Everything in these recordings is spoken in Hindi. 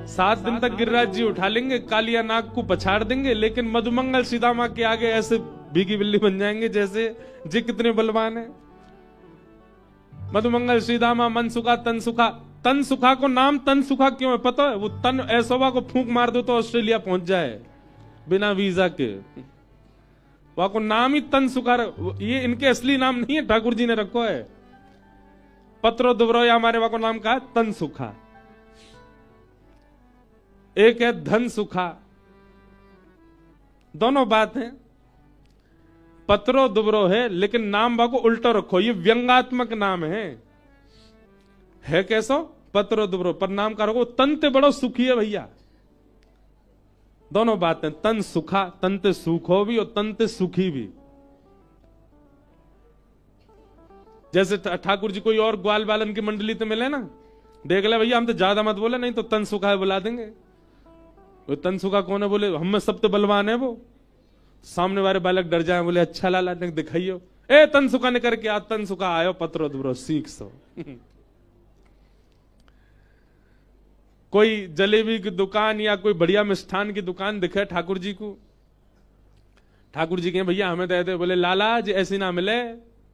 7 दिन तक गिरिराज जी उठा लेंगे, कालिया नाग को पछाड़ देंगे, लेकिन मधुमंगल सीतामा के आगे ऐसे भीगी बिल्ली बन जाएंगे जैसे जी कितने बलवान है। मधुमंगल सीतामा मन सुखा तन सुखा। तन सुखा को नाम तन सुखा क्यों है पता है? वो तन ऐसोवा को फूंक मार दो तो ऑस्ट्रेलिया पहुंच जाए बिना वीजा के। वहां को नाम ही तन सुखा। ये इनके असली नाम नहीं है, ठाकुर जी ने रखो है। पत्रो दुबरो या हमारे वहां को नाम कहा तन सुखा। एक है धन सुखा। दोनों बात है। पत्रो दुबरो है लेकिन नाम बाको उल्टो रखो, ये व्यंगात्मक नाम है कैसो? पत्रो दुबरो पर नाम का रखो तन ते बड़ो सुखी है भैया। दोनों बातें, तन सुखा, तन ते सुखो भी और तन ते सुखी भी। जैसे ठाकुर जी कोई और ग्वाल बालन की मंडली तो मिले ना, देख ले भैया हम तो ज्यादा मत बोले, नहीं तो तन सुखा है बुला देंगे। वो तन सुखा कौन है? बोले हम में सब तो बलवान है। वो सामने वाले बालक डर जाए, बोले अच्छा लाला दिखाइयो, ए तन सुखा ने करके आ, तन सुखा आयो पत्रो दुबरो सीख सो। कोई जलेबी की दुकान या कोई बढ़िया मिष्ठान की दुकान दिखे ठाकुर जी को, ठाकुर जी कहे भैया हमें दे दे। बोले लाला जी ऐसी ना मिले,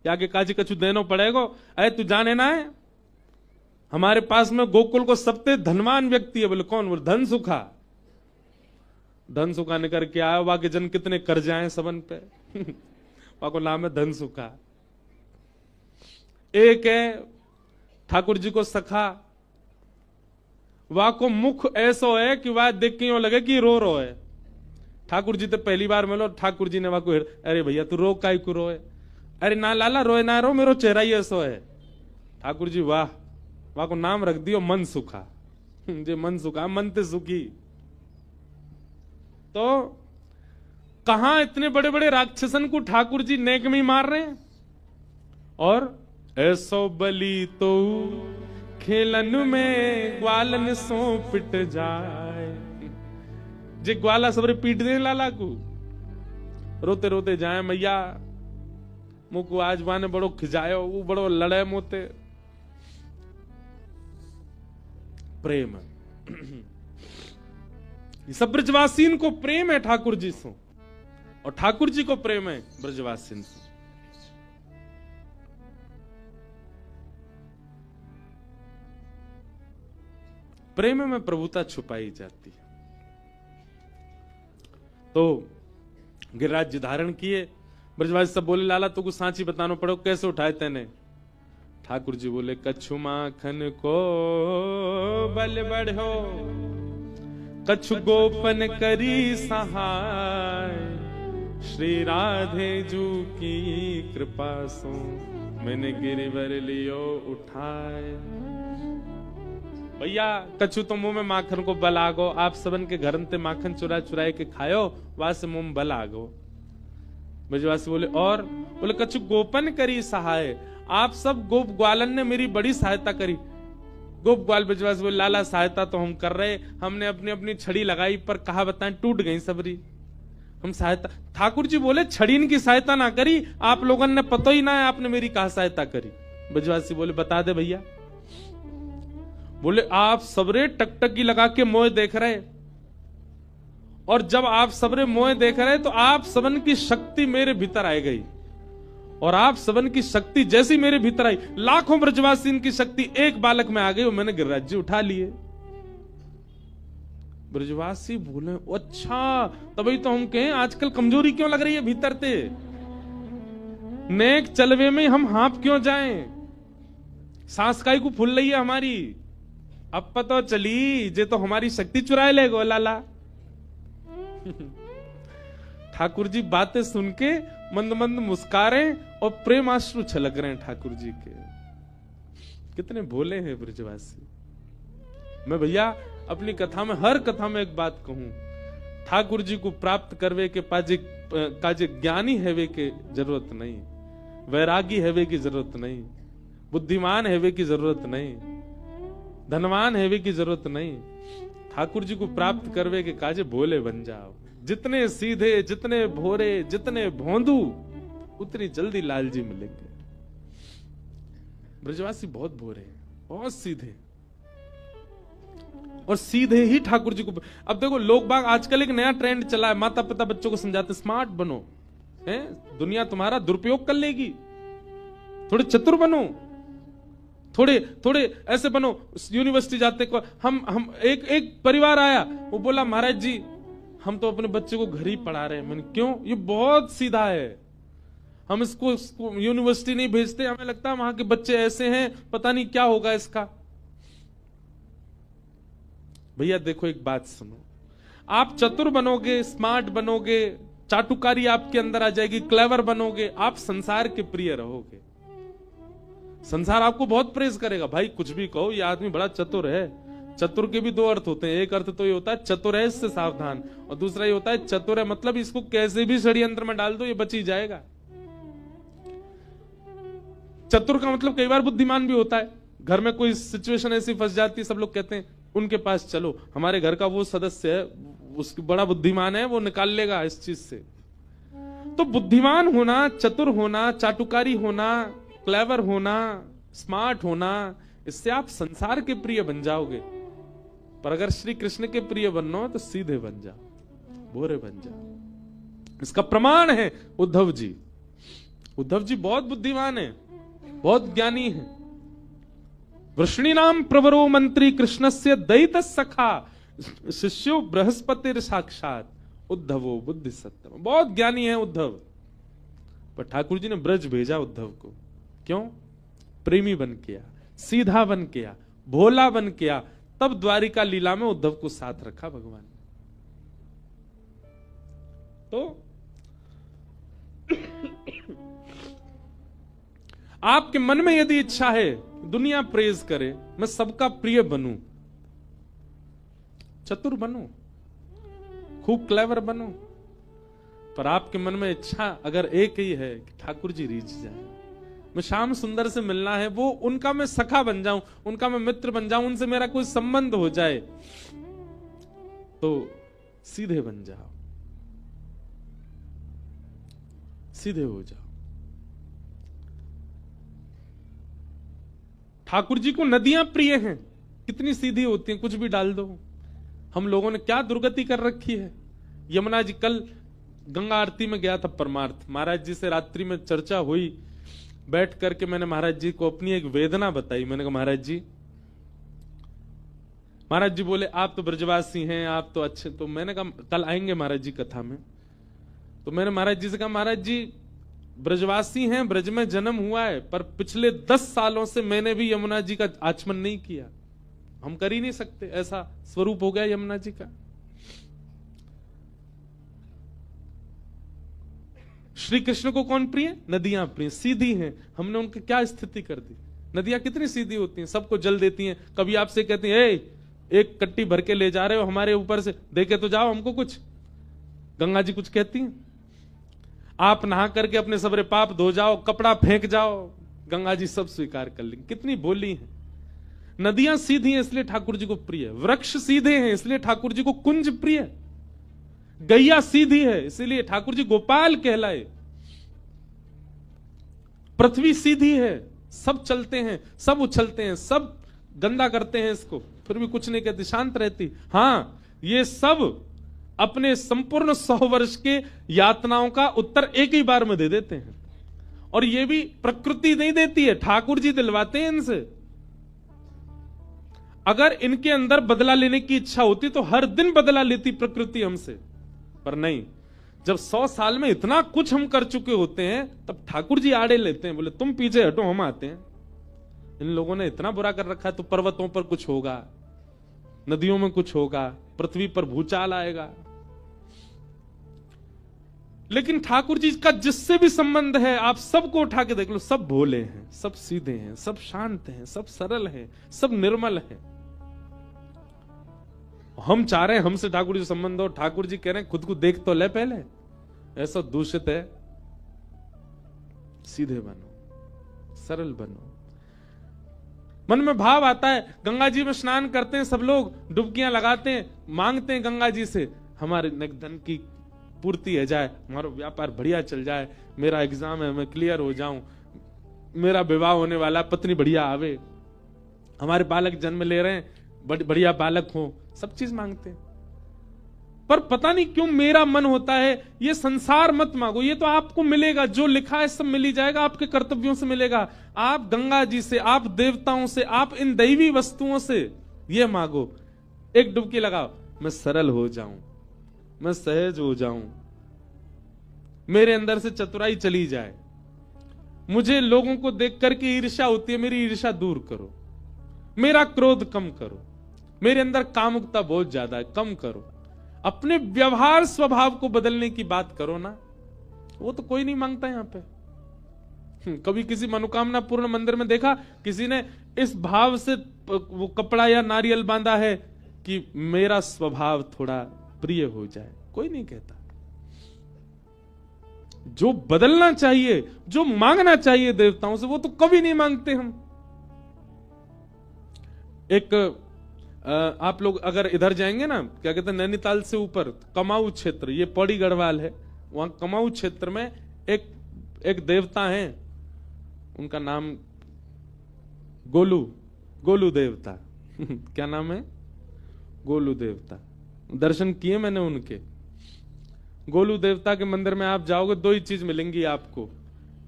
या के काजी कछु देनो पड़ेगो। अरे तू जाने ना है हमारे पास में गोकुल को सबसे धनवान व्यक्ति है। बोले कौन? बोले धन सुखा। धन सुखा ने करके आया, वहां के जन कितने कर्ज आए सबन पे। वहां को नाम है धन सुखा। एक है ठाकुर जी को सखा। वहां को मुख ऐसो है कि वह देख के यूं लगे कि रो है। ठाकुर जी तो पहली बार मिलो, ठाकुर जी ने वहां को, अरे भैया तू रो काई को रोए? अरे ना लाला रोए ना रो, मेरो चेहरा ही ऐसो है। ठाकुर जी वाह, वहां को नाम रख दियो मन सुखा। जे मन सुखा, मन ते सुखी। तो कहां इतने बड़े बड़े राक्षसन को ठाकुर जी नेक में ही मार रहे हैं। और ऐसो बली तो खेलन में ग्वालन सो पिट जाए। जे ग्वाला सबरे पीट दे लाला को, रोते रोते जाए मैया मुको आज वाने बड़ो खिजायो, वो बड़ो लड़े मोते। प्रेम ये सब ब्रजवासीन को प्रेम है ठाकुर जी से, और ठाकुर जी को प्रेम है ब्रजवासीन से। प्रेम में प्रभुता छुपाई जाती है। तो गिरिराज जी धारण किए। ब्रजवासी सब बोले लाला तुको सांची बतानो पड़ो, कैसे उठाए तेने? ठाकुर जी बोले कछु माखन को बल बढ़ो, कछु गोपन करी सहाय। श्री राधे जू की कृपा सो मैंने गिरिवर लियो उठाए। भैया कछु तो मुंह में माखन को बल आगो, आप सबन के घर ते माखन चुरा चुराए के खायो, वहां से मुंह में बल आगो। ब्रजवासी बोले और? बोले कछु गोपन करी सहाय, आप सब गोप ग्वालन ने मेरी बड़ी सहायता करी। गोप ग्वाल ब्रजवासी बोले लाला सहायता तो हम कर रहे, हमने अपनी अपनी छड़ी लगाई पर कहा बताएं टूट गई सबरी। हम सहायता, ठाकुर जी बोले छड़ी इनकी सहायता ना करी, आप लोगों ने पता ही ना है आपने मेरी कहा सहायता करी। ब्रजवासी बोले बता दे भैया। बोले आप सबरे टकटकी लगा के मोह देख रहे, और जब आप सबरे मोह देख रहे तो आप सबन की शक्ति मेरे भीतर आ गई, और आप सबन की शक्ति जैसी मेरे भीतर आई, लाखों ब्रजवासी की शक्ति एक बालक में आ गई, और मैंने गिरिराज जी उठा लिए। ब्रजवासी बोले अच्छा, तभी तो हम कहें आजकल कमजोरी क्यों लग रही है भीतर ते, नेक चलवे में हम हाँप क्यों जाएं, सांस काई को फूल रही है हमारी। अब पता चली जे तो हमारी शक्ति चुराए ले गो लाला। ठाकुर जी बातें सुन के मंद मंद मुस्का रहे और प्रेमाश्रु छलक रहे हैं ठाकुर जी के। कितने भोले हैं ब्रजवासी। मैं भैया अपनी कथा में, हर कथा में एक बात कहूं, ठाकुर जी को प्राप्त करवे के काजे ज्ञानी हैवे के जरूरत नहीं, वैरागी हैवे की जरूरत नहीं, बुद्धिमान हैवे की जरूरत नहीं, धनवान हैवे की जरूरत नहीं। ठाकुर जी को प्राप्त करवे के काजे भोले बन जाओ। जितने सीधे, जितने भोरे, जितने भोंदू, उतनी जल्दी लाल जी मिलेंगे। ब्रजवासी बहुत भोरे, बहुत सीधे, और सीधे ही ठाकुर जी को। अब देखो लोग बाग आजकल एक नया ट्रेंड चला है, माता पिता बच्चों को समझाते स्मार्ट बनो, है दुनिया तुम्हारा दुरुपयोग कर लेगी, थोड़े चतुर बनो, थोड़े थोड़े ऐसे बनो। यूनिवर्सिटी जाते को हम एक परिवार आया, वो बोला महाराज जी हम तो अपने बच्चे को घर ही पढ़ा रहे हैं। मैंने क्यों? ये बहुत सीधा है, हम इसको यूनिवर्सिटी नहीं भेजते, हमें लगता है वहां के बच्चे ऐसे हैं, पता नहीं क्या होगा इसका। भैया देखो एक बात सुनो, आप चतुर बनोगे, स्मार्ट बनोगे, चाटुकारी आपके अंदर आ जाएगी, क्लेवर बनोगे, आप संसार के प्रिय रहोगे। संसार आपको बहुत प्रेज करेगा, भाई कुछ भी कहो ये आदमी बड़ा चतुर है। चतुर के भी दो अर्थ होते हैं, एक अर्थ तो ये होता है चतुर है इससे सावधान, और दूसरा ये होता है चतुर है मतलब इसको कैसे भी षड्यंत्र में डाल दो ये बच ही जाएगा। चतुर का मतलब कई बार बुद्धिमान भी होता है। घर में कोई सिचुएशन ऐसी फंस जाती है, सब लोग कहते हैं उनके पास चलो, हमारे घर का वो सदस्य है उसकी बड़ा बुद्धिमान है, वो निकाल लेगा इस चीज से। तो बुद्धिमान होना, चतुर होना, चाटुकारी होना, क्लेवर होना, स्मार्ट होना, इससे आप संसार के प्रिय बन जाओगे। पर अगर श्री कृष्ण के प्रिय बनना हो तो सीधे बन जाओ, भोरे बन जाओ। इसका प्रमाण है उद्धव जी। उद्धव जी बहुत बुद्धिमान है, बहुत ज्ञानी है। वृष्णीनाम प्रवरो मंत्री कृष्णस्य दैत सखा शिष्यो बृहस्पति साक्षात उद्धवो बुद्धि सत्यम। बहुत ज्ञानी है उद्धव, पर ठाकुर जी ने ब्रज भेजा उद्धव को। क्यों? प्रेमी बन किया, सीधा बन किया, भोला बन किया, तब द्वारिका लीला में उद्धव को साथ रखा भगवान ने। तो आपके मन में यदि इच्छा है दुनिया प्रेज करे, मैं सबका प्रिय बनूं, चतुर बनूं, खूब क्लेवर बनूं, पर आपके मन में इच्छा अगर एक ही है कि ठाकुर जी रीझ जाए, मैं श्याम सुंदर से मिलना है, वो उनका मैं सखा बन जाऊं, उनका मैं मित्र बन जाऊं, उनसे मेरा कोई संबंध हो जाए, तो सीधे बन जाओ, सीधे हो जाओ। ठाकुर जी को नदियां प्रिय हैं, कितनी सीधी होती हैं, कुछ भी डाल दो। हम लोगों ने क्या दुर्गति कर रखी है। यमुना जी, कल गंगा आरती में गया था परमार्थ, महाराज जी से रात्रि में चर्चा हुई, बैठ करके मैंने महाराज जी को अपनी एक वेदना बताई। मैंने कहा महाराज जी बोले आप तो ब्रजवासी हैं, आप तो अच्छे, तो मैंने कहा कल आएंगे महाराज जी कथा में। तो मैंने महाराज जी से कहा महाराज जी ब्रजवासी हैं, ब्रज में जन्म हुआ है, पर पिछले 10 सालों से मैंने भी यमुना जी का आचमन नहीं किया, हम कर ही नहीं सकते, ऐसा स्वरूप हो गया यमुना जी का। श्री कृष्ण को कौन प्रिय? नदियां प्रिय, सीधी हैं। हमने उनकी क्या स्थिति कर दी। नदियां कितनी सीधी होती हैं, सबको जल देती हैं। कभी आपसे कहती हैं एक कट्टी भर के ले जा रहे हो हमारे ऊपर से, देके तो जाओ हमको कुछ। गंगा जी कुछ कहती हैं? आप नहा करके अपने सबरे पाप धो जाओ, कपड़ा फेंक जाओ, गंगा जी सब स्वीकार कर लेंगे। कितनी बोली है। नदियां सीधी हैं इसलिए ठाकुर जी को प्रिय, वृक्ष सीधे हैं इसलिए ठाकुर जी को कुंज प्रिय, गैया सीधी है इसीलिए ठाकुर जी गोपाल कहलाए, पृथ्वी सीधी है, सब चलते हैं, सब उछलते हैं, सब गंदा करते हैं इसको, फिर भी कुछ नहीं कहती, शांत रहती। हाँ, ये सब अपने संपूर्ण 100 वर्ष के यातनाओं का उत्तर एक ही बार में दे देते हैं, और ये भी प्रकृति नहीं देती है, ठाकुर जी दिलवाते हैं इनसे। अगर इनके अंदर बदला लेने की इच्छा होती तो हर दिन बदला लेती प्रकृति हमसे, पर नहीं। जब 100 साल में इतना कुछ हम कर चुके होते हैं, तब ठाकुर जी आड़े लेते हैं, बोले तुम पीछे हटो, हम आते हैं। इन लोगों ने इतना बुरा कर रखा है, तो पर्वतों पर कुछ होगा, नदियों में कुछ होगा, पृथ्वी पर भूचाल आएगा। लेकिन ठाकुर जी का जिससे भी संबंध है, आप सबको उठा के देख लो, सब भोले हैं, सब सीधे हैं, सब शांत हैं, सब सरल हैं, सब निर्मल हैं। हम चाह रहे हैं हमसे ठाकुर जी संबंध हो, ठाकुर जी कह रहे हैं खुद को देख तो ले पहले, ऐसा दूषित है। सीधे बनो, सरल बनो। मन में भाव आता है, गंगा जी में स्नान करते हैं सब लोग, डुबकियां लगाते हैं, मांगते हैं गंगा जी से हमारे धन की पूर्ति हो जाए, हमारा व्यापार बढ़िया चल जाए, मेरा एग्जाम है मैं क्लियर हो जाऊं, मेरा विवाह होने वाला, पत्नी बढ़िया आवे, हमारे बालक जन्म ले रहे हैं, बढ़िया बालक हो, सब चीज मांगते हैं। पर पता नहीं क्यों मेरा मन होता है ये संसार मत मांगो, ये तो आपको मिलेगा, जो लिखा है सब मिल ही जाएगा, आपके कर्तव्यों से मिलेगा। आप गंगा जी से, आप देवताओं से, आप इन दैवी वस्तुओं से ये मांगो, एक डुबकी लगाओ, मैं सरल हो जाऊं, मैं सहज हो जाऊं, मेरे अंदर से चतुराई चली जाए, मुझे लोगों को देख करके ईर्ष्या होती है, मेरी ईर्ष्या दूर करो, मेरा क्रोध कम करो, मेरे अंदर कामुकता बहुत ज्यादा है, कम करो, अपने व्यवहार स्वभाव को बदलने की बात करो ना। वो तो कोई नहीं मांगता यहां पे। कभी किसी मनोकामना पूर्ण मंदिर में देखा किसी ने इस भाव से वो कपड़ा या नारियल बांधा है कि मेरा स्वभाव थोड़ा प्रिय हो जाए? कोई नहीं कहता। जो बदलना चाहिए, जो मांगना चाहिए देवताओं से, वो तो कभी नहीं मांगते हम। एक आप लोग अगर इधर जाएंगे ना, क्या कहते हैं, नैनीताल से ऊपर कमाऊ क्षेत्र, ये पौड़ी गढ़वाल है, वहां कमाऊ क्षेत्र में एक देवता हैं, उनका नाम गोलू देवता क्या नाम है? गोलू देवता। दर्शन किए मैंने उनके। गोलू देवता के मंदिर में आप जाओगे, दो ही चीज मिलेंगी आपको,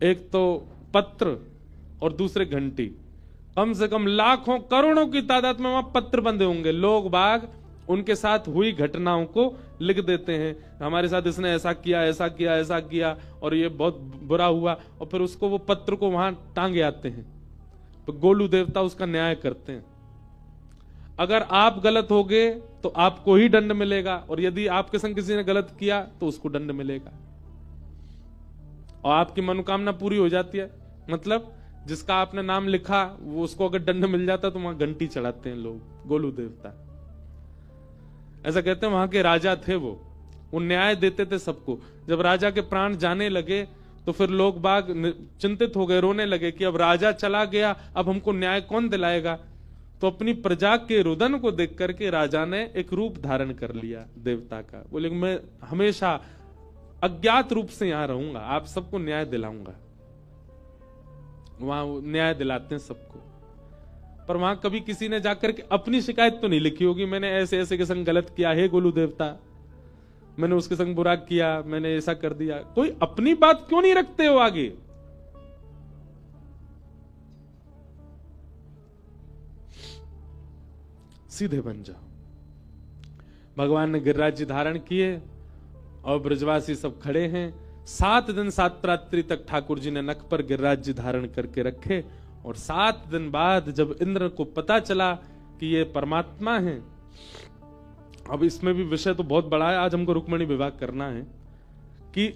एक तो पत्र और दूसरे घंटी। कम से कम लाखों करोड़ों की तादाद में वहां पत्र बंधे होंगे। लोग बाग उनके साथ हुई घटनाओं को लिख देते हैं, हमारे साथ इसने ऐसा किया, ऐसा किया, ऐसा किया, और ये बहुत बुरा हुआ, और फिर उसको वो पत्र को वहां टांगे आते हैं। तो गोलू देवता उसका न्याय करते हैं। अगर आप गलत होगे तो आपको ही दंड मिलेगा, और यदि आपके संग किसी ने गलत किया तो उसको दंड मिलेगा, और आपकी मनोकामना पूरी हो जाती है। मतलब जिसका आपने नाम लिखा वो, उसको अगर दंड मिल जाता तो वहां घंटी चढ़ाते हैं लोग। गोलू देवता ऐसा कहते हैं, वहां के राजा थे वो न्याय देते थे सबको। जब राजा के प्राण जाने लगे तो फिर लोग बाग चिंतित हो गए, रोने लगे कि अब राजा चला गया, अब हमको न्याय कौन दिलाएगा। तो अपनी प्रजा के रुदन को देख करके राजा ने एक रूप धारण कर लिया देवता का। बोले मैं हमेशा अज्ञात रूप से यहां रहूंगा, आप सबको न्याय दिलाऊंगा। वहां न्याय दिलाते हैं सबको। पर वहां कभी किसी ने जाकर के अपनी शिकायत तो नहीं लिखी होगी, मैंने ऐसे ऐसे के संग गलत किया, हे गोलू देवता, मैंने उसके संग बुरा किया, मैंने ऐसा कर दिया। कोई अपनी बात क्यों नहीं रखते हो आगे? सीधे बन जाओ। भगवान ने गिरिराज जी धारण किए और ब्रजवासी सब खड़े हैं। 7 दिन 7 रात्रि तक ठाकुर जी ने नख पर गिरिराज जी धारण करके रखे, और 7 दिन बाद जब इंद्र को पता चला कि ये परमात्मा है, अब इसमें भी विषय तो बहुत बड़ा है, आज हमको रुक्मिणी विवाह करना है, कि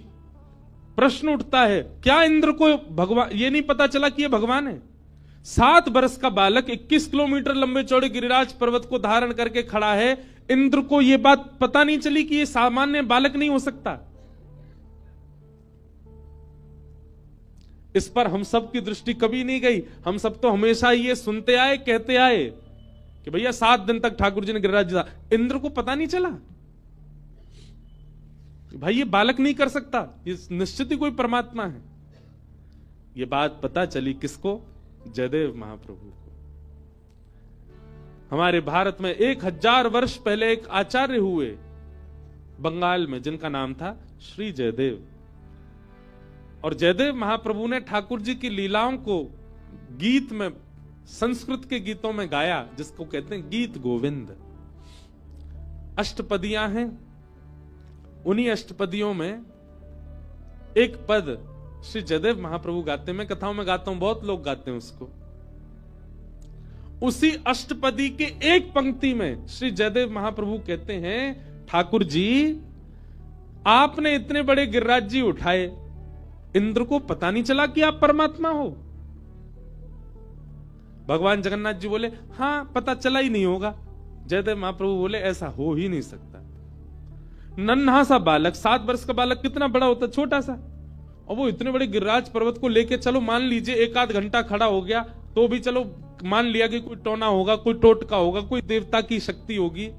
प्रश्न उठता है क्या इंद्र को भगवान ये नहीं पता चला कि ये भगवान है? 7 वर्ष का बालक 21 किलोमीटर लंबे चौड़े गिरिराज पर्वत को धारण करके खड़ा है, इंद्र को यह बात पता नहीं चली कि यह सामान्य बालक नहीं हो सकता? इस पर हम सब की दृष्टि कभी नहीं गई। हम सब तो हमेशा ये सुनते आए, कहते आए कि भैया 7 दिन तक ठाकुर जी ने गिरिराज जी, इंद्र को पता नहीं चला भाई ये बालक नहीं कर सकता, ये निश्चित ही कोई परमात्मा है। ये बात पता चली किसको? जयदेव महाप्रभु को। हमारे भारत में 1000 वर्ष पहले एक आचार्य हुए बंगाल में, जिनका नाम था श्री जयदेव, और जयदेव महाप्रभु ने ठाकुर जी की लीलाओं को गीत में, संस्कृत के गीतों में गाया, जिसको कहते हैं गीत गोविंद। अष्टपदियां हैं, उन्हीं अष्टपदियों में एक पद श्री जयदेव महाप्रभु गाते हैं। मैं कथाओं में गाता हूं, बहुत लोग गाते हैं उसको। उसी अष्टपदी के एक पंक्ति में श्री जयदेव महाप्रभु कहते हैं, ठाकुर जी आपने इतने बड़े गिरिराज जी उठाए, इंद्र को पता नहीं चला कि आप परमात्मा हो? भगवान जगन्नाथ जी बोले हां पता चला ही नहीं होगा। जयदेव महाप्रभु बोले ऐसा हो ही नहीं सकता। नन्हा सा बालक, 7 वर्ष का बालक कितना बड़ा होता? छोटा सा। और वो इतने बड़े गिरिराज पर्वत को लेके, चलो मान लीजिए 1 आध घंटा खड़ा हो गया तो भी चलो मान लिया कि कोई टोना होगा, कोई टोटका होगा, कोई देवता की शक्ति होगी।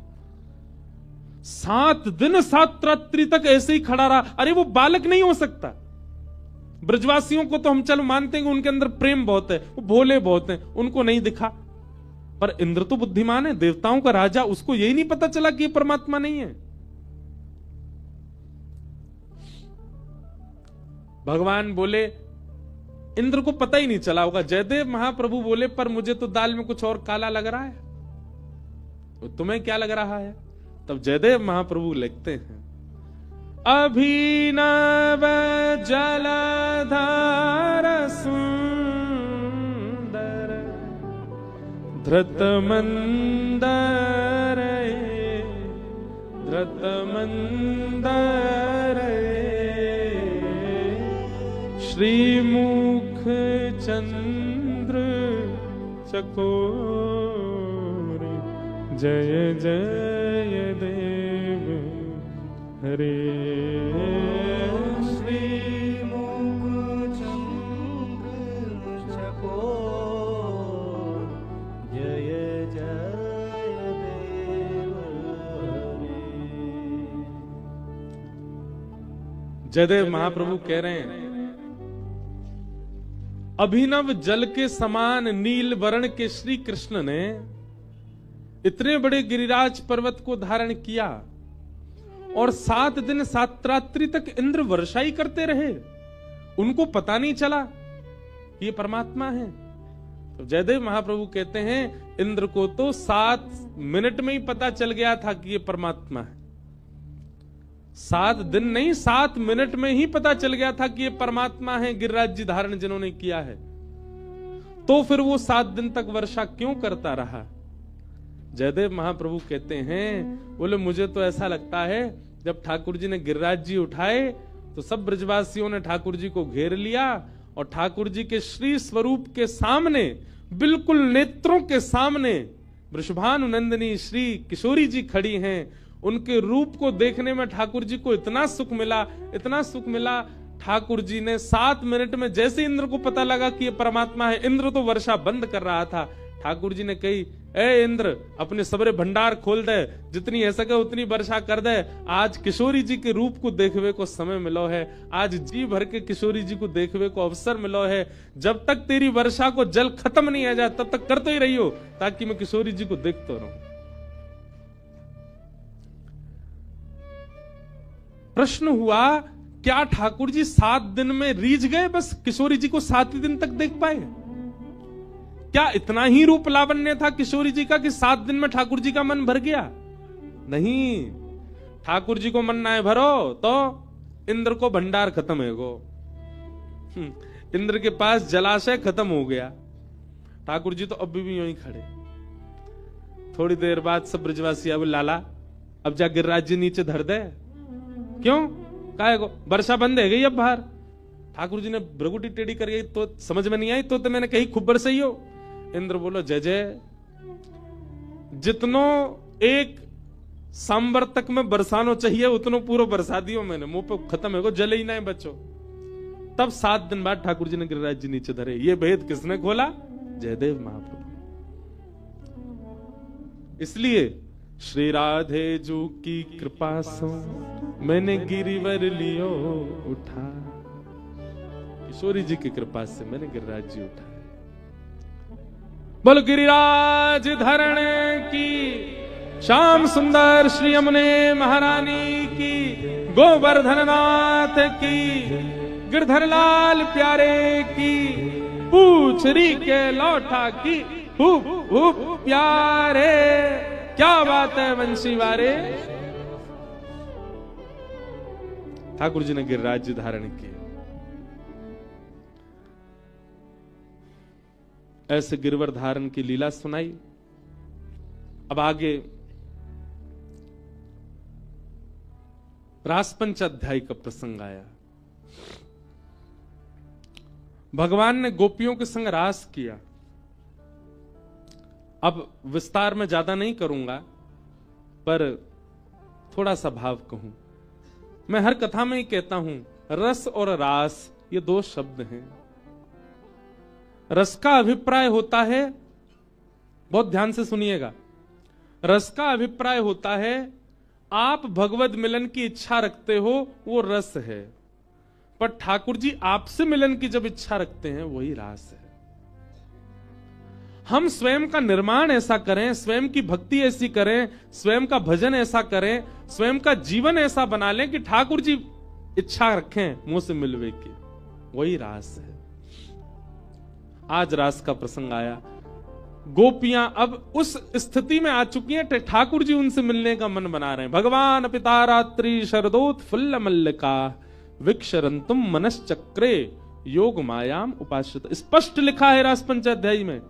7 दिन 7 रात्रि तक ऐसे ही खड़ा रहा। अरे वो बालक नहीं हो सकता। ब्रजवासियों को तो हम चलो मानते हैं कि उनके अंदर प्रेम बहुत है, वो भोले बहुत हैं, उनको नहीं दिखा। पर इंद्र तो बुद्धिमान है, देवताओं का राजा, उसको यही नहीं पता चला कि ये परमात्मा नहीं है। भगवान बोले इंद्र को पता ही नहीं चला होगा। जयदेव महाप्रभु बोले पर मुझे तो दाल में कुछ और काला लग रहा है, तो तुम्हें क्या लग रहा है? तब जयदेव महाप्रभु लिखते हैं, अभिनव जलधार सुंदर धृत मंदर धृत मंदर श्रीमुख चंद्र चकोर जय जय देव हरे। श्रीमुख चंद्र चकोर जय जय देव हरे। जयदेव महाप्रभु कह रहे हैं, अभिनव जल के समान नील वर्ण के श्री कृष्ण ने इतने बड़े गिरिराज पर्वत को धारण किया और 7 दिन 7 रात्रि तक इंद्र वर्षा ही करते रहे, उनको पता नहीं चला ये परमात्मा है। तो जयदेव महाप्रभु कहते हैं इंद्र को तो 7 मिनट में ही पता चल गया था कि ये परमात्मा है। 7 दिन नहीं, 7 मिनट में ही पता चल गया था कि ये परमात्मा है, गिरिराज जी धारण जिन्होंने किया है। तो फिर वो 7 दिन तक वर्षा क्यों करता रहा? जयदेव महाप्रभु कहते हैं, बोले मुझे तो ऐसा लगता है जब ठाकुर जी ने गिरिराज जी उठाए तो सब ब्रजवासियों ने ठाकुर जी को घेर लिया और ठाकुर जी के श्री स्वरूप के सामने, बिल्कुल नेत्रों के सामने वृषभानुनंदिनी श्री किशोरी जी खड़ी हैं। उनके रूप को देखने में ठाकुर जी को इतना सुख मिला, इतना सुख मिला। ठाकुर जी ने 7 मिनट में जैसे इंद्र को पता लगा कि ये परमात्मा है, इंद्र तो वर्षा बंद कर रहा था, ठाकुर जी ने कही, ए इंद्र अपने सबरे भंडार खोल दे, जितनी है सके उतनी वर्षा कर दे। आज किशोरी जी के रूप को देखवे को समय मिलो है, आज जी भर के किशोरी जी को देखवे को अवसर मिलो है। जब तक तेरी वर्षा को जल खत्म नहीं आ जाए तब तक करते ही रहियो, ताकि मैं किशोरी जी को देखता रहूं। प्रश्न हुआ, क्या ठाकुर जी 7 दिन में रीझ गए, बस किशोरी जी को 7 दिन तक देख पाए? क्या इतना ही रूप लावण्य था किशोरी जी का कि 7 दिन में ठाकुर जी का मन भर गया? नहीं, ठाकुर जी को मन ना भरो तो इंद्र को भंडार खत्म है गो। इंद्र के पास जलाशय खत्म हो गया, ठाकुर जी तो अभी भी यूं ही खड़े। थोड़ी देर बाद सब ब्रजवासी अब लाला अब जा गिरिराज जी नीचे धर दे। क्यों? काहे को? वर्षा बंद है गई अब बाहर। ठाकुर जी ने भ्रगुटी टेढ़ी कर गई तो समझ में नहीं आई, तो मैंने कही खूब बरसई हो। इंद्र बोलो जय जय, जितनो एक सांबर तक में बरसानो चाहिए उतनो पूरा बरसा दियो मैंने, मुंह पे खत्म है को, जले ही ना है बच्चों। तब 7 दिन बाद ठाकुर जी ने गिरिराज जी नीचे धरे। ये भेद किसने खोला? जयदेव महाप्रभु। इसलिए श्री राधे जू की कृपा से मैंने गिरिवर लियो उठा, किशोरी जी की कृपा से मैंने गिरिराज जी उठाए। बोल गिरिराज धरण की, श्याम सुंदर श्री यमुने महारानी की, गोवर्धन नाथ की, गिरधर लाल प्यारे की, पूछरी के लौठा की, हुप हुप प्यारे। क्या बात है वंशी वारे। ठाकुर जी ने गिरिराज जी धारण किए। ऐसे गिरवर धारण की लीला सुनाई। अब आगे रासपंच अध्याय का प्रसंग आया। भगवान ने गोपियों के संग रास किया। अब विस्तार में ज्यादा नहीं करूंगा, पर थोड़ा सा भाव कहूं। मैं हर कथा में ही कहता हूं, रस और रास ये 2 शब्द हैं। रस का अभिप्राय होता है, बहुत ध्यान से सुनिएगा, रस का अभिप्राय होता है आप भगवत मिलन की इच्छा रखते हो, वो रस है। पर ठाकुर जी आपसे मिलन की जब इच्छा रखते हैं वही रास है। हम स्वयं का निर्माण ऐसा करें, स्वयं की भक्ति ऐसी करें, स्वयं का भजन ऐसा करें, स्वयं का जीवन ऐसा बना लें कि ठाकुर जी इच्छा रखें मुंह से मिलवे की। वही रास है। आज रास का प्रसंग आया, गोपियां अब उस स्थिति में आ चुकी हैं, ठाकुर जी उनसे मिलने का मन बना रहे हैं। भगवान पिता रात्रि शरदोत्फुल्ल मल्लिका विक्षरंतुम मनश्चक्रे योग मायाम उपाश्रित। स्पष्ट लिखा है रास पंचाध्यायी में,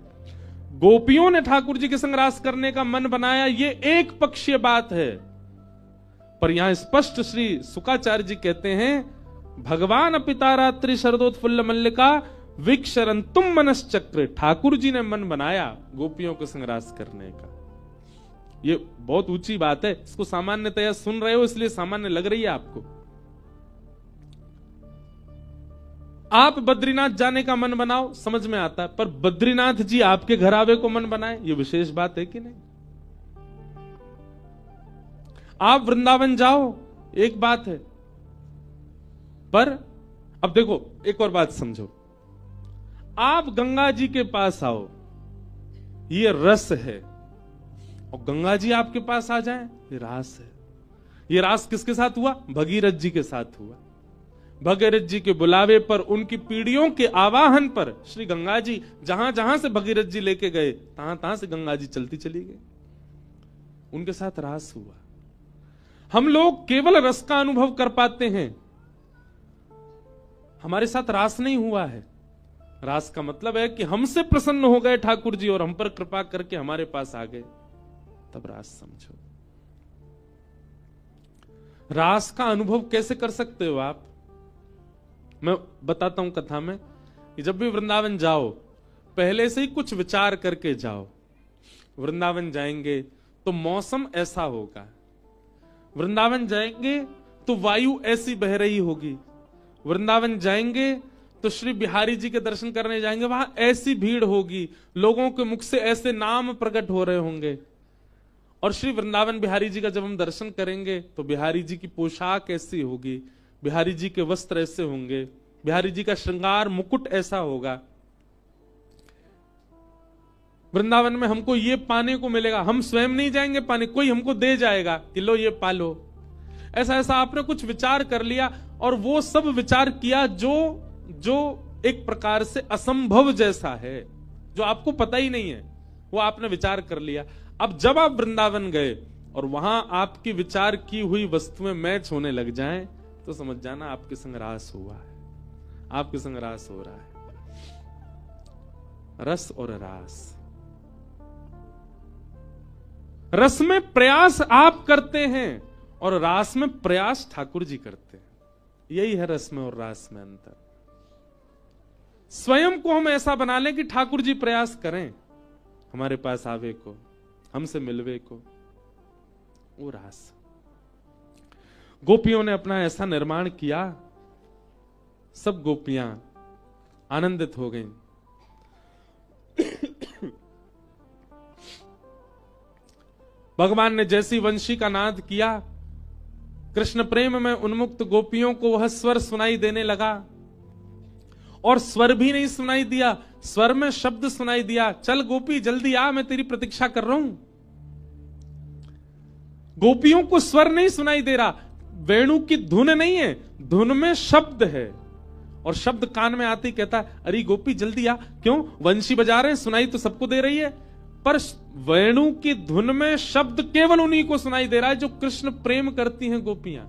गोपियों ने ठाकुर जी के संग रास करने का मन बनाया, ये एक पक्षीय बात है। पर यहां स्पष्ट श्री शुकाचार्य जी कहते हैं, भगवान पिता रात्रि शरदोत्फुल्ल मल्लिका विक्षरंतुम मनश्चक्रे, ठाकुर जी ने मन बनाया गोपियों के संग रास करने का। ये बहुत ऊंची बात है। इसको सामान्यतया सुन रहे हो इसलिए सामान्य लग रही है आपको। आप बद्रीनाथ जाने का मन बनाओ, समझ में आता है, पर बद्रीनाथ जी आपके घर आवे को मन बनाए, ये विशेष बात है कि नहीं? आप वृंदावन जाओ, एक बात है, पर अब देखो एक और बात समझो। आप गंगा जी के पास आओ, ये रस है, और गंगा जी आपके पास आ जाए, ये रास है। ये रास किसके साथ हुआ? भगीरथ जी के साथ हुआ। भगीरथ जी के बुलावे पर, उनकी पीढ़ियों के आवाहन पर श्री गंगा जी जहां जहां से भगीरथ जी लेके गए, तहां तहां से गंगा जी चलती चली गई, उनके साथ रास हुआ। हम लोग केवल रस का अनुभव कर पाते हैं, हमारे साथ रास नहीं हुआ है। रास का मतलब है कि हमसे प्रसन्न हो गए ठाकुर जी और हम पर कृपा करके हमारे पास आ गए, तब रास समझो। रास का अनुभव कैसे कर सकते हो आप? मैं बताता हूं कथा में कि जब भी वृंदावन जाओ, पहले से ही कुछ विचार करके जाओ। वृंदावन जाएंगे तो मौसम ऐसा होगा, वृंदावन जाएंगे तो वायु ऐसी बह रही होगी, वृंदावन जाएंगे तो श्री बिहारी जी के दर्शन करने जाएंगे, वहां ऐसी भीड़ होगी, लोगों के मुख से ऐसे नाम प्रकट हो रहे होंगे। और श्री वृंदावन बिहारी जी का जब हम दर्शन करेंगे तो बिहारी जी की पोशाक ऐसी होगी, बिहारी जी के वस्त्र ऐसे होंगे, बिहारी जी का श्रृंगार मुकुट ऐसा होगा। वृंदावन में हमको ये पाने को मिलेगा, हम स्वयं नहीं जाएंगे पाने, कोई हमको दे जाएगा कि लो ये पालो। ऐसा ऐसा आपने कुछ विचार कर लिया, और वो सब विचार किया जो एक प्रकार से असंभव जैसा है, जो आपको पता ही नहीं है, वो आपने विचार कर लिया। अब जब आप वृंदावन गए और वहां आपकी विचार की हुई वस्तुएं मैच होने लग जाएं, तो समझ जाना आपके संग रास हुआ है, आपके संग रास हो रहा है। रस और रास, रस में प्रयास आप करते हैं और रास में प्रयास ठाकुर जी करते हैं। यही है रस में और रास में अंतर। स्वयं को हम ऐसा बना लें कि ठाकुर जी प्रयास करें हमारे पास आवे को, हमसे मिलवे को, वो रास। गोपियों ने अपना ऐसा निर्माण किया, सब गोपियां आनंदित हो गईं। भगवान ने जैसी वंशी का नाद किया, कृष्ण प्रेम में उन्मुक्त गोपियों को वह स्वर सुनाई देने लगा। और स्वर भी नहीं सुनाई दिया, स्वर में शब्द सुनाई दिया, चल गोपी जल्दी आ, मैं तेरी प्रतीक्षा कर रहा हूं। गोपियों को स्वर नहीं सुनाई दे रहा, वेणु की धुन नहीं है, धुन में शब्द है, और शब्द कान में आते ही कहता है अरे गोपी जल्दी आ। क्यों? वंशी बजा रहे हैं, सुनाई तो सबको दे रही है, पर वेणु की धुन में शब्द केवल उन्हीं को सुनाई दे रहा है जो कृष्ण प्रेम करती हैं गोपियां।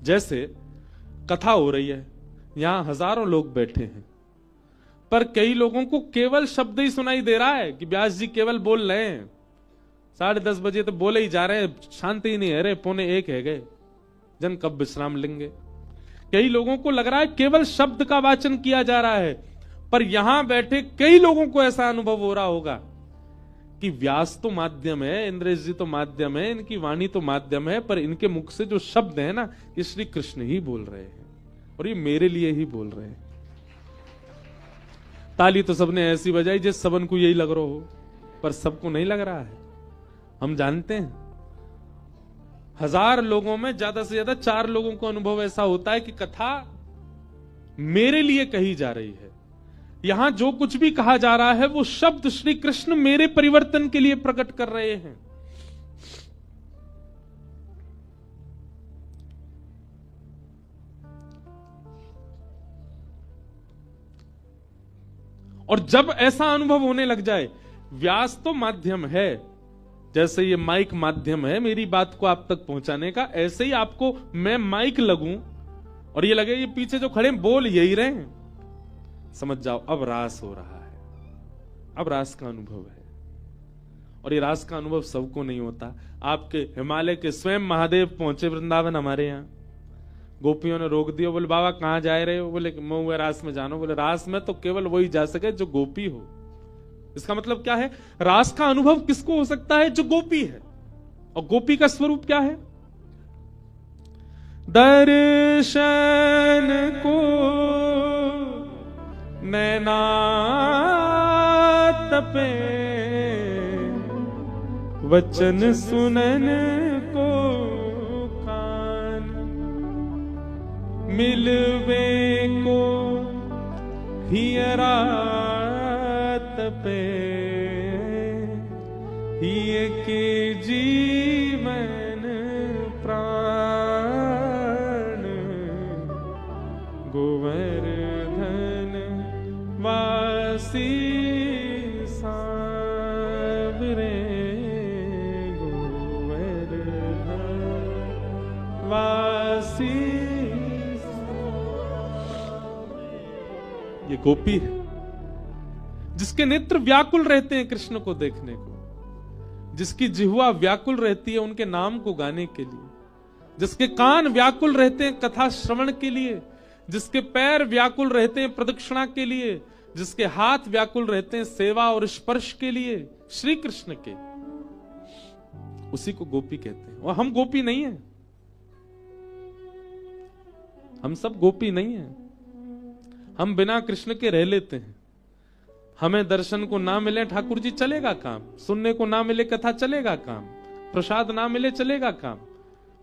जैसे कथा हो रही है, यहां हजारों लोग बैठे हैं, पर कई लोगों को केवल शब्द ही सुनाई दे रहा है कि व्यास जी केवल बोल रहे हैं, 10:30 बजे तो बोले ही जा रहे हैं, शांति ही नहीं है, रे 1:45 है गए, जन कब विश्राम लेंगे। कई लोगों को लग रहा है केवल शब्द का वाचन किया जा रहा है, पर यहां बैठे कई लोगों को ऐसा अनुभव हो रहा होगा कि व्यास तो माध्यम है, इंद्रेश जी तो माध्यम है, इनकी वाणी तो माध्यम है, पर इनके मुख से जो शब्द है ना, ये श्री कृष्ण ही बोल रहे हैं और ये मेरे लिए ही बोल रहे हैं। ताली तो सबने ऐसी बजाई जिस सबन को यही लग रहा हो, पर सबको नहीं लग रहा है। हम जानते हैं 1000 लोगों में ज्यादा से ज्यादा 4 लोगों को अनुभव ऐसा होता है कि कथा मेरे लिए कही जा रही है, यहां जो कुछ भी कहा जा रहा है वो शब्द श्री कृष्ण मेरे परिवर्तन के लिए प्रकट कर रहे हैं। और जब ऐसा अनुभव होने लग जाए, व्यास तो माध्यम है, जैसे ये माइक माध्यम है मेरी बात को आप तक पहुंचाने का, ऐसे ही आपको मैं माइक लगूं और ये लगे ये पीछे जो खड़े बोल यही रहे हैं, समझ जाओ अब रास हो रहा है, अब रास का अनुभव है। और ये रास का अनुभव सबको नहीं होता। आपके हिमालय के स्वयं महादेव पहुंचे वृंदावन हमारे यहां, गोपियों ने रोक दिया, बोले बाबा कहां जा रहे हो? बोले मैं रास में जानो। बोले रास में तो केवल वही जा सके जो गोपी हो। इसका मतलब क्या है? रास का अनुभव किसको हो सकता है? जो गोपी है। और गोपी का स्वरूप क्या है? दर्शन को नैना तपे, वचन सुनन को कान, मिलवे को हियरा तपे, हिय के जीवन प्राण, गोवर्धन वासी सांवरे, गोवर्धन वासी। ये गोपी है जिसके नेत्र व्याकुल रहते हैं कृष्ण को देखने को, जिसकी जिह्वा व्याकुल रहती है उनके नाम को गाने के लिए, जिसके कान व्याकुल रहते हैं कथा श्रवण के लिए, जिसके पैर व्याकुल रहते हैं प्रदक्षिणा के लिए, जिसके हाथ व्याकुल रहते हैं सेवा और स्पर्श के लिए श्री कृष्ण के, उसी को गोपी कहते हैं। और हम गोपी नहीं हैं, हम सब गोपी नहीं हैं। हम बिना कृष्ण के रह लेते हैं। हमें दर्शन को ना मिले ठाकुर जी चलेगा काम, सुनने को ना मिले कथा चलेगा काम, प्रसाद ना मिले चलेगा काम,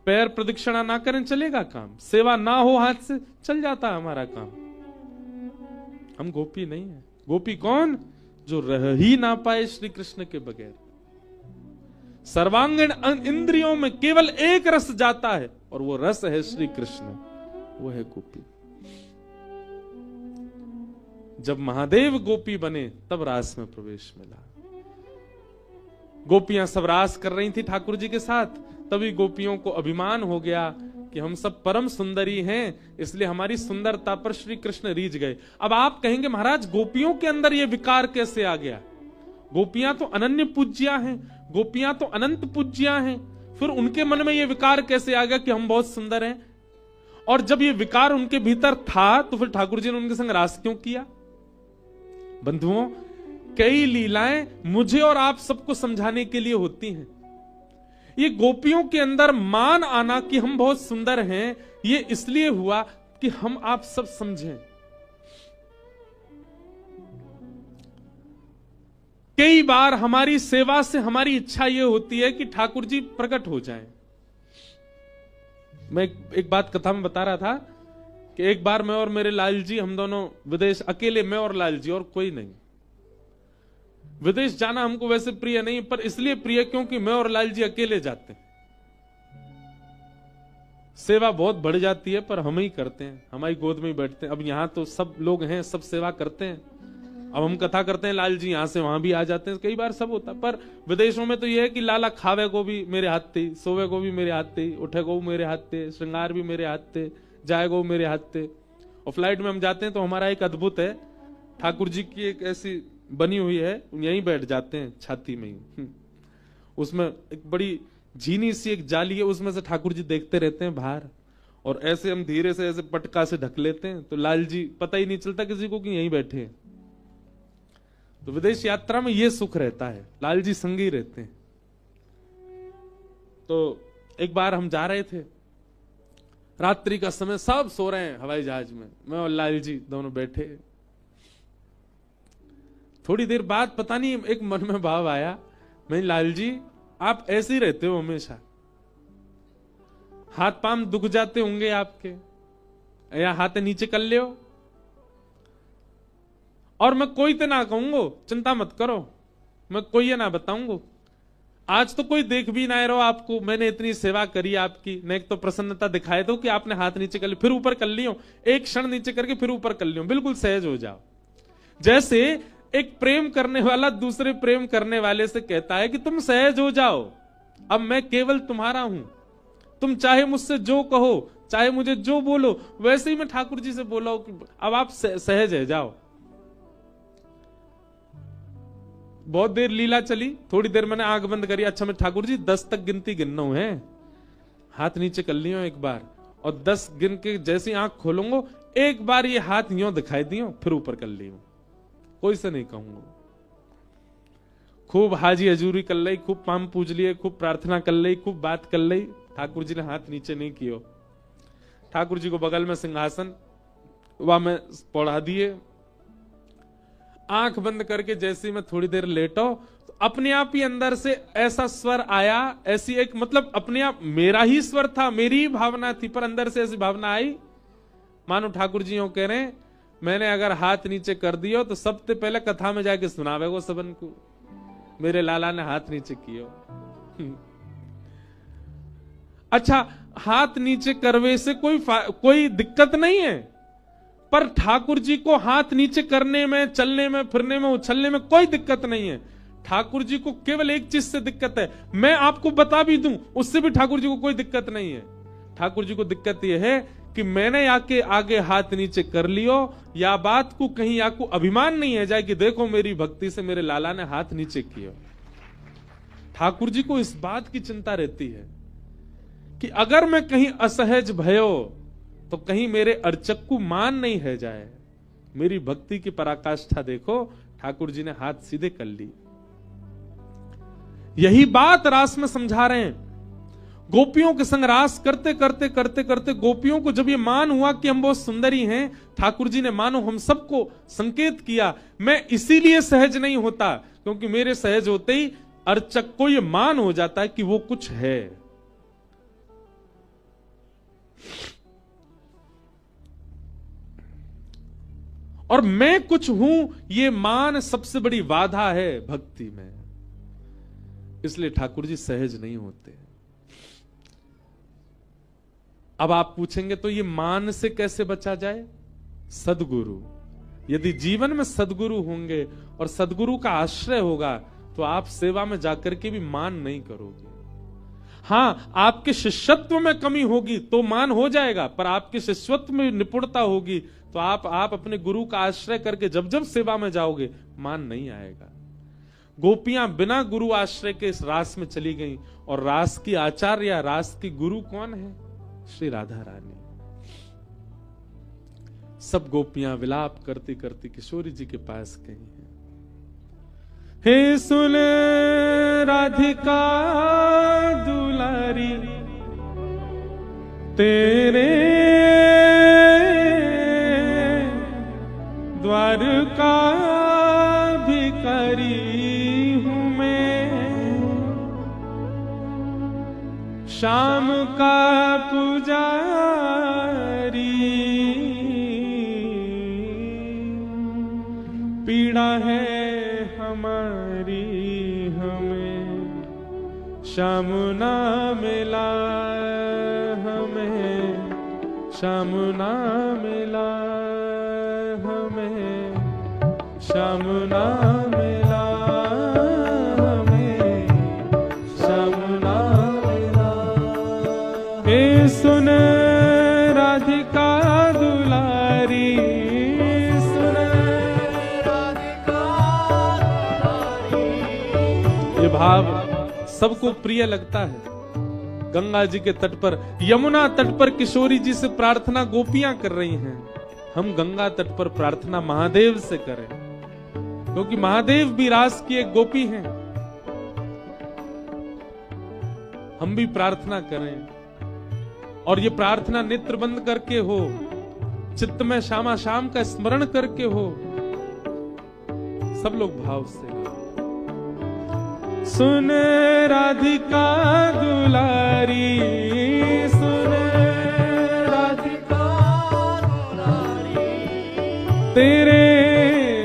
पैर प्रदक्षिणा ना करें चलेगा काम, सेवा ना हो हाथ से चल जाता है हमारा काम। हम गोपी नहीं है। गोपी कौन? जो रह ही ना पाए श्री कृष्ण के बगैर। सर्वांगीण इंद्रियों में केवल एक रस जाता है और वो रस है श्री कृष्ण, वो है गोपी। जब महादेव गोपी बने तब रास में प्रवेश मिला। गोपियां सब रास कर रही थी ठाकुर जी के साथ, तभी गोपियों को अभिमान हो गया कि हम सब परम सुंदरी हैं, इसलिए हमारी सुंदरता पर श्री कृष्ण रीझ गए। अब आप कहेंगे महाराज गोपियों के अंदर यह विकार कैसे आ गया? गोपियां तो अनन्य पूज्या हैं, गोपियां तो अनंत पूज्या हैं, फिर उनके मन में यह विकार कैसे आ गया कि हम बहुत सुंदर हैं? और जब यह विकार उनके भीतर था तो फिर ठाकुर जी ने उनके संग रास क्यों किया? बंधुओं, कई लीलाएं मुझे और आप सबको समझाने के लिए होती हैं। ये गोपियों के अंदर मान आना कि हम बहुत सुंदर हैं, ये इसलिए हुआ कि हम आप सब समझें। कई बार हमारी सेवा से हमारी इच्छा यह होती है कि ठाकुर जी प्रकट हो जाएं। मैं एक बात कथा में बता रहा था कि एक बार मैं और मेरे लाल जी, हम दोनों विदेश, अकेले मैं और लाल जी और कोई नहीं। विदेश जाना हमको वैसे प्रिय नहीं, पर इसलिए प्रिय क्योंकि मैं और लाल जी अकेले जाते हैं। सेवा बहुत बढ़ जाती है पर हम ही करते हैं, हमारी गोद में ही बैठते हैं। अब यहां तो सब लोग हैं, सब सेवा करते हैं। अब हम कथा करते हैं, लाल जी यहां से वहां भी आ जाते हैं, कई बार सब होता। पर विदेशों में तो यह है कि लाला खावे को भी मेरे हाथ थे, सोवे को भी मेरे हाथ थे, उठे को भी मेरे हाथ थे, श्रृंगार भी मेरे हाथ थे, जाएगा वो मेरे हाथ थे। और फ्लाइट में हम जाते हैं तो हमारा एक अद्भुत है, ठाकुर जी की एक ऐसी बनी हुई है, यहीं बैठ जाते हैं छाती में ही। उसमें एक बड़ी झीनी सी एक जाली है, उसमें से ठाकुर जी देखते रहते हैं बाहर, और ऐसे हम धीरे से ऐसे पटका से ढक लेते हैं, तो लाल जी पता ही नहीं चलता किसी को कि यहीं बैठे हैं। तो विदेश यात्रा में ये सुख रहता है, लाल जी संग ही रहते हैं। तो एक बार हम जा रहे थे, रात्रि का समय, सब सो रहे हैं हवाई जहाज में, मैं और लाल जी दोनों बैठे। थोड़ी देर बाद पता नहीं एक मन में भाव आया, मैं लाल जी आप ऐसे ही रहते हो हमेशा, हाथ पांव दुख जाते होंगे आपके, या हाथ नीचे कर ले हो। और मैं कोई तो ना कहूंगो, चिंता मत करो, मैं कोई ना बताऊंगो। आज तो कोई देख भी ना रहो आपको, मैंने इतनी सेवा करी आपकी, मैं एक तो प्रसन्नता दिखाए दो कि आपने हाथ नीचे कर लिया, फिर ऊपर कर लियो, एक क्षण नीचे करके फिर ऊपर कर लियो, बिल्कुल सहज हो जाओ। जैसे एक प्रेम करने वाला दूसरे प्रेम करने वाले से कहता है कि तुम सहज हो जाओ, अब मैं केवल तुम्हारा हूं, तुम चाहे मुझसे जो कहो, चाहे मुझे जो बोलो, वैसे ही मैं ठाकुर जी से बोला कि अब आप सहज है जाओ। बहुत देर लीला चली, थोड़ी देर मैंने आंख बंद करी, अच्छा मैं ठाकुर जी 10 तक गिनती गिनना है, हाथ नीचे कर लियो एक बार, और 10 गिन के जैसी आंख खोलूंगा एक बार ये हाथ यूं दिखाई दियो, फिर ऊपर कर लियो, कोई से नहीं कहूंगा। खूब हाजी हजूरी कर ली, खूब पाम पूज लिए, खूब प्रार्थना कर ली, खूब बात कर ली, ठाकुर जी ने हाथ नीचे नहीं कियो। ठाकुर जी को बगल में सिंहासन वह में पौड़ा दिए, आंख बंद करके जैसे मैं थोड़ी देर लेटो तो अपने आप ही अंदर से ऐसा स्वर आया, ऐसी एक मतलब अपने आप मेरा ही स्वर था, मेरी ही भावना थी, पर अंदर से ऐसी भावना आई मानो ठाकुर जी यूं कह रहे हैं मैंने अगर हाथ नीचे कर दियो तो सबसे पहले कथा में जाके सुनावे वो सबन को, मेरे लाला ने हाथ नीचे कियो। अच्छा, हाथ नीचे करवे से कोई दिक्कत नहीं है, पर ठाकुर जी को हाथ नीचे करने में, चलने में, फिरने में, उछलने में कोई दिक्कत नहीं है। ठाकुर जी को केवल एक चीज से दिक्कत है, मैं आपको बता भी दूं उससे भी ठाकुर जी को कोई दिक्कत नहीं है। ठाकुर जी को दिक्कत यह है कि मैंने आके आगे हाथ नीचे कर लियो, या बात को कहीं आपको अभिमान नहीं है जाए कि देखो मेरी भक्ति से मेरे लाला ने हाथ नीचे किया। ठाकुर जी को इस बात की चिंता रहती है कि अगर मैं कहीं असहज भयो तो कहीं मेरे अर्चक को मान नहीं है जाए। मेरी भक्ति की पराकाष्ठा देखो, ठाकुर जी ने हाथ सीधे कर ली। यही बात रास में समझा रहे हैं। गोपियों के संग रास करते करते करते करते गोपियों को जब ये मान हुआ कि हम बहुत सुंदरी हैं, ठाकुर जी ने मानो हम सबको संकेत किया, मैं इसीलिए सहज नहीं होता क्योंकि मेरे सहज होते ही अर्चक को ये मान हो जाता है कि वो कुछ है। और मैं कुछ हूं, ये मान सबसे बड़ी बाधा है भक्ति में, इसलिए ठाकुर जी सहज नहीं होते। अब आप पूछेंगे तो ये मान से कैसे बचा जाए? सदगुरु, यदि जीवन में सदगुरु होंगे और सदगुरु का आश्रय होगा तो आप सेवा में जाकर के भी मान नहीं करोगे। हां, आपके शिष्यत्व में कमी होगी तो मान हो जाएगा, पर आपके शिष्यत्व में निपुणता होगी तो आप अपने गुरु का आश्रय करके जब जब सेवा में जाओगे मान नहीं आएगा। गोपियां बिना गुरु आश्रय के इस रास में चली गईं, और रास की आचार्य या रास की गुरु कौन है? श्री राधा रानी। सब गोपियां विलाप करती करती किशोरी जी के पास गई हैं। हे सुन राधिका दुलारी, तेरे द्वारका भिखारी हूं मैं, शाम का पुजारी, पीड़ा है हमारी हमें श्याम ना मिला, हमें श्याम ना मिला, हमें श्याम ना मिला, हमें श्याम ना मिला। हे सुन राधिका दुलारी, सुन राधिका दुलारी। ये भाव सबको प्रिय लगता है। गंगा जी के तट पर, यमुना तट पर किशोरी जी से प्रार्थना गोपियां कर रही हैं। हम गंगा तट पर प्रार्थना महादेव से करें, क्योंकि महादेव भी रास की एक गोपी हैं। हम भी प्रार्थना करें, और ये प्रार्थना नेत्र बंद करके हो, चित्त में श्यामा श्याम का स्मरण करके हो। सब लोग भाव से सुन राधिका दुलारी, सुन राधिका दुलारी, तेरे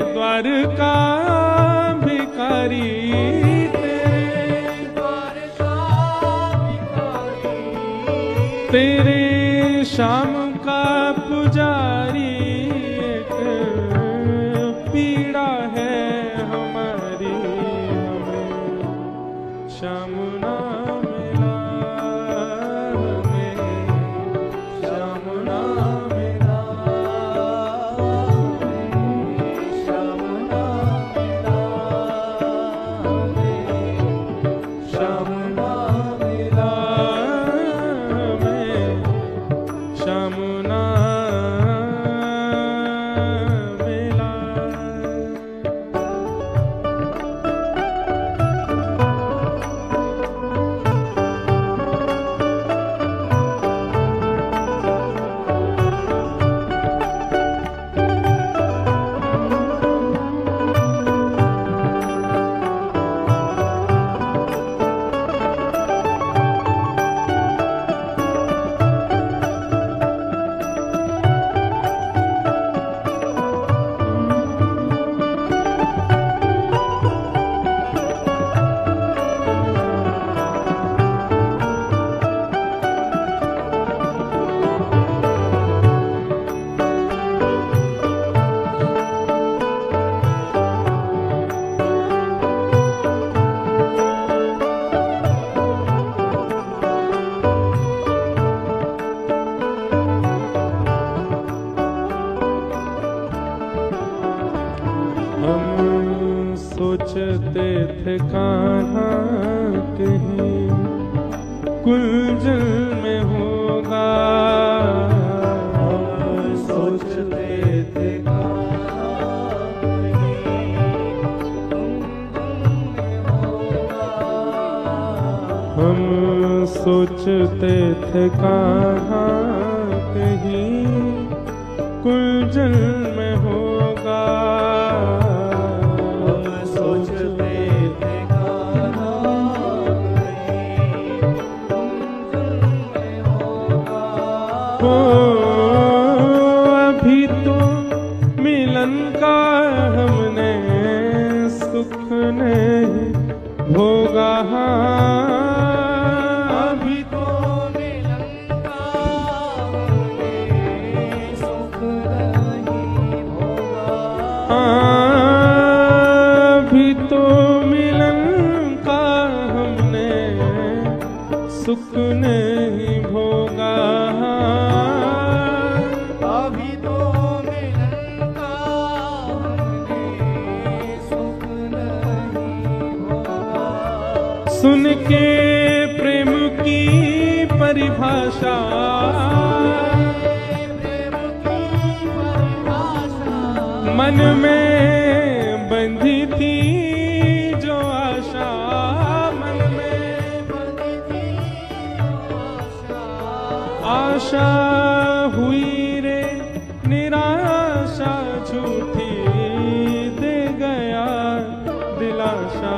द्वार तेरे श्याम का पुजारी एक पीड़ा है हमारी, हमें श्याम ना मिला, हमें श्याम ना मिला, श्याम ना मिला, श्याम ना मिला, हमें श्याम ना मिला। हम सोचते थे कहाँ कहीं कुंजल में होगा, हम सोचते थे हम सोचते थे कहाँ कहीं कुंजल में होगा, सोचते थे हो अभी तो मिलन का हमने सुख नहीं भोगा, अभी तो मिलन का हमने सुख नहीं भोगा, अभी तो मिलन का हमने सुख नहीं भोगा, अभी तो मिलन का हमने सुख नहीं भोगा। सुन के प्रेम की परिभाषा, प्रेम की परिभाषा मन में बंधी थी जो आशा, मन में बंधी थी आशा हुई रे निराशा, झूठी दे गया दिलाशा,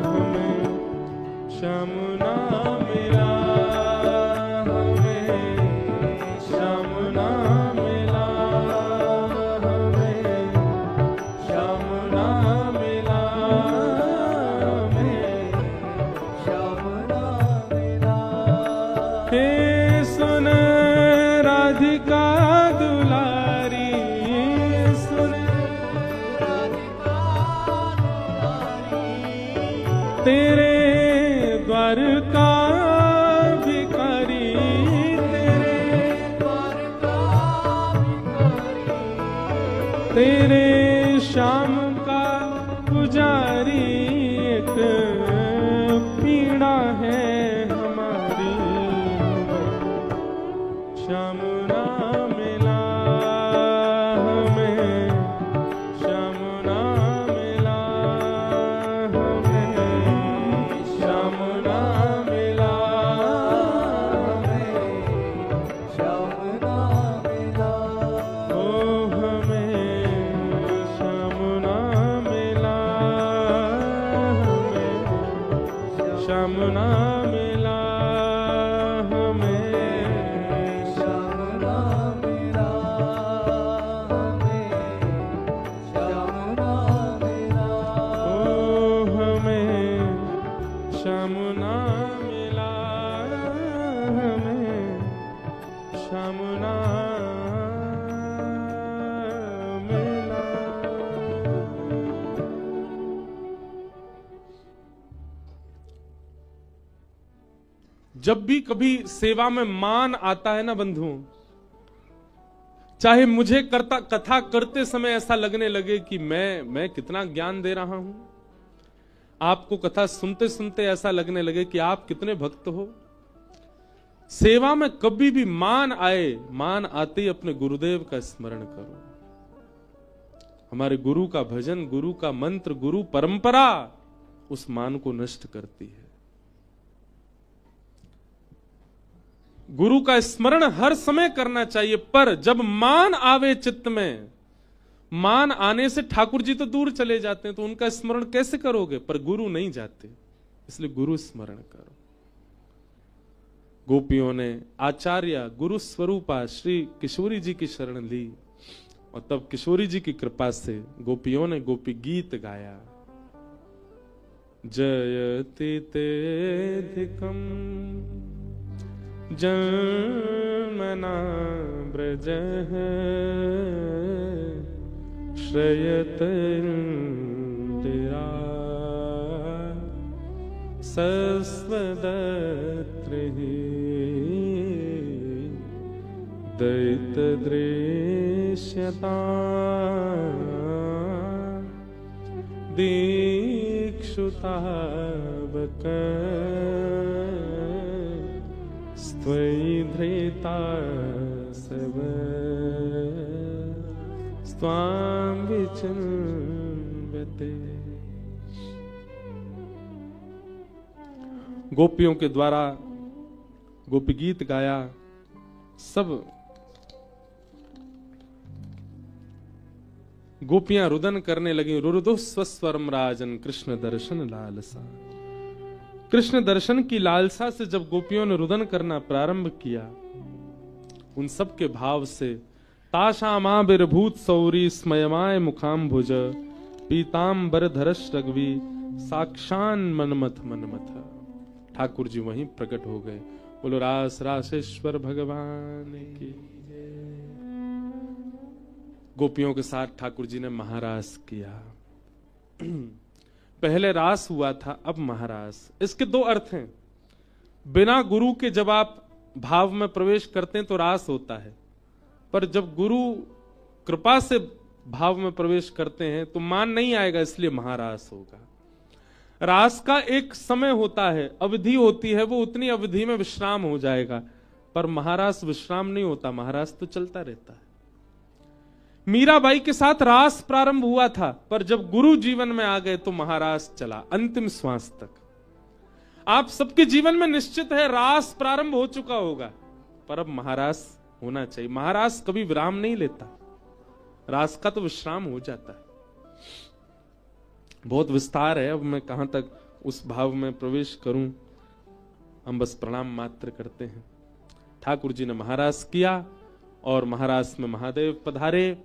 हमें श्याम ना मिला, हमें श्याम ना मिला, हमें श्याम ना मिला, हमें श्याम ना मिला। हे सुन राधिका दुलारी, सुन तेरे द्वार का भिखारी, तेरे श्याम का पुजारी एक पीड़ा है हमारी, श्याम ना मिला, श्याम नाम मिला। जब भी कभी सेवा में मान आता है ना बंधुओं, चाहे मुझे कथा करते समय ऐसा लगने लगे कि मैं कितना ज्ञान दे रहा हूं, आपको कथा सुनते सुनते ऐसा लगने लगे कि आप कितने भक्त हो, सेवा में कभी भी मान आए, मान आते ही अपने गुरुदेव का स्मरण करो। हमारे गुरु का भजन, गुरु का मंत्र, गुरु परंपरा उस मान को नष्ट करती है। गुरु का स्मरण हर समय करना चाहिए, पर जब मान आवे चित्त में, मान आने से ठाकुर जी तो दूर चले जाते हैं, तो उनका स्मरण कैसे करोगे? पर गुरु नहीं जाते, इसलिए गुरु स्मरण करो। गोपियों ने आचार्य गुरु स्वरूपा श्री किशोरी जी की शरण ली, और तब किशोरी जी की कृपा से गोपियों ने गोपी गीत गाया। जयति तेधिकम जन्मना ब्रज श्रयत इंदिरा सस्वदत्र दैत दृश्यता दीक्षुतावक त्वयि धृता सब स्वाम विचिन्वते। गोपियों के द्वारा गोपी गीत गाया, सब गोपियां रुदन करने लगी। रुरुदो स्वस्वरम राजन कृष्ण दर्शन लालसा। कृष्ण दर्शन की लालसा से जब गोपियों ने रुदन करना प्रारंभ किया, उन सब के भाव से ताशामाबिर्भूत सौरी स्मयमाय मुखाम्भुज पीताम्बर धरश रघवी साक्षान मनमथ मनमथ। ठाकुर जी वहीं प्रकट हो गए। बोलो रास रासेश्वर भगवान की। गोपियों के साथ ठाकुर जी ने महारास किया। पहले रास हुआ था, अब महारास। इसके दो अर्थ हैं। बिना गुरु के जब आप भाव में प्रवेश करते हैं तो रास होता है, पर जब गुरु कृपा से भाव में प्रवेश करते हैं तो मान नहीं आएगा, इसलिए महारास होगा। रास का एक समय होता है, अवधि होती है, वो उतनी अवधि में विश्राम हो जाएगा, पर महारास विश्राम नहीं होता, महारास तो चलता रहता है। मीराबाई के साथ रास प्रारंभ हुआ था, पर जब गुरु जीवन में आ गए तो महारास चला अंतिम श्वास तक। आप सबके जीवन में निश्चित है रास प्रारंभ हो चुका होगा, पर अब महारास होना चाहिए। महारास कभी विराम नहीं लेता, रास का तो विश्राम हो जाता है। बहुत विस्तार है, अब मैं कहां तक उस भाव में प्रवेश करूं, हम बस प्रणाम मात्र करते हैं। ठाकुर जी ने महारास किया और महारास में महादेव पधारे।